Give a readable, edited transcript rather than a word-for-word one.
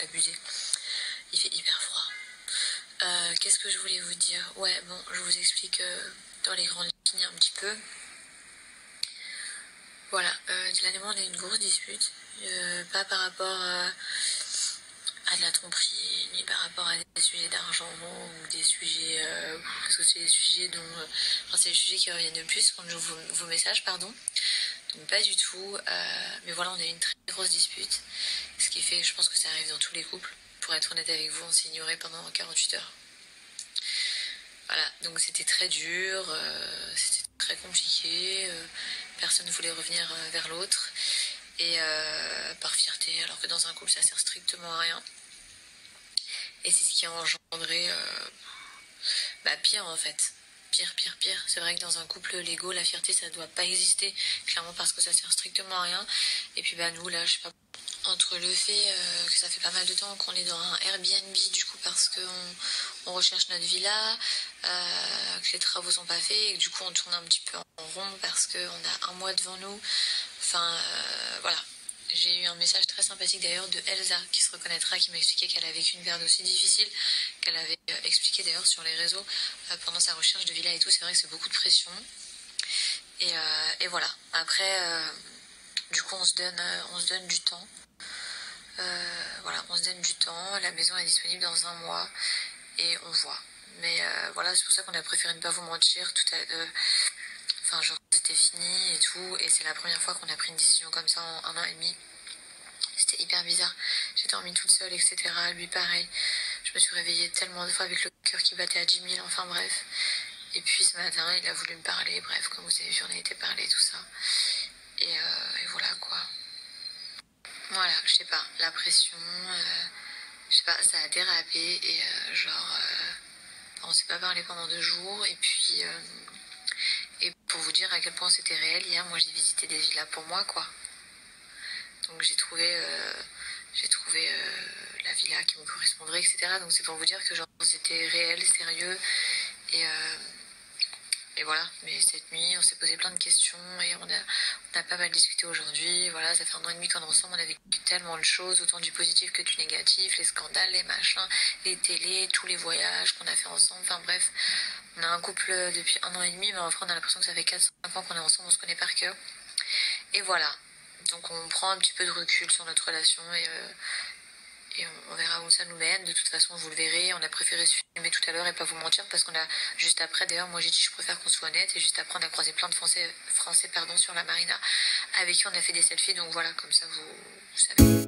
abusé. Il fait hyper froid. Qu'est-ce que je voulais vous dire? Ouais, bon, je vous explique dans les grandes lignes un petit peu. Voilà, Dylan et moi on a eu une grosse dispute, pas par rapport à de la tromperie, ni par rapport à des sujets d'argent ou des sujets, parce que c'est des sujets c'est les sujets qui reviennent le plus quand je vos messages, pardon. Donc pas du tout, mais voilà, on a eu une très grosse dispute, ce qui fait que je pense que ça arrive dans tous les couples. Pour être honnête avec vous, on s'est ignoré pendant 48 heures. Voilà, donc c'était très dur, c'était très compliqué, personne ne voulait revenir vers l'autre, et par fierté, alors que dans un couple ça sert strictement à rien. Et c'est ce qui a engendré pire en fait. Pire. C'est vrai que dans un couple, l'ego, la fierté, ça ne doit pas exister, clairement parce que ça sert strictement à rien. Et puis nous, là, je sais pas, entre le fait que ça fait pas mal de temps qu'on est dans un Airbnb, du coup, parce qu'on recherche notre villa, que les travaux sont pas faits, et que du coup, on tourne un petit peu en rond parce qu'on a un mois devant nous. Enfin, voilà. J'ai eu un message très sympathique d'ailleurs de Elsa qui se reconnaîtra, qui m'a expliqué qu'elle a vécu une période aussi difficile, qu'elle avait expliqué d'ailleurs sur les réseaux pendant sa recherche de villa et tout. C'est vrai que c'est beaucoup de pression. Et voilà. Après, du coup, on se donne du temps. Voilà, on se donne du temps. La maison est disponible dans un mois et on voit. Mais voilà, c'est pour ça qu'on a préféré ne pas vous mentir tout à l'heure. Enfin, genre, c'était fini et tout. Et c'est la première fois qu'on a pris une décision comme ça en 1 an et demi. C'était hyper bizarre. J'ai dormi toute seule, etc. Lui, pareil. Je me suis réveillée tellement de fois avec le cœur qui battait à 10 000. Enfin, bref. Et puis, ce matin, il a voulu me parler. Bref, comme vous avez vu, on a été parler, tout ça. Et voilà, quoi. Voilà, je sais pas. La pression, je sais pas, ça a dérapé. Et on s'est pas parlé pendant 2 jours. Et puis... Et pour vous dire à quel point c'était réel, hier, moi, j'ai visité des villas pour moi, quoi. Donc j'ai trouvé la villa qui me correspondrait, etc. Donc c'est pour vous dire que genre c'était réel, sérieux. Et voilà, mais cette nuit, on s'est posé plein de questions et on a pas mal discuté aujourd'hui. Voilà, ça fait 1 an et demi qu'on est ensemble, on a vécu tellement de choses, autant du positif que du négatif, les scandales, les machins, les télés, tous les voyages qu'on a fait ensemble. Enfin bref, on a un couple depuis 1 an et demi, mais en vrai on a l'impression que ça fait 4-5 ans qu'on est ensemble, on se connaît par cœur. Et voilà. Donc on prend un petit peu de recul sur notre relation et on verra où ça nous mène. De toute façon, vous le verrez, on a préféré se filmer tout à l'heure et pas vous mentir parce qu'on a, juste après, d'ailleurs, moi j'ai dit je préfère qu'on soit honnête, et juste après on a croisé plein de Français sur la marina avec qui on a fait des selfies, donc voilà, comme ça vous savez.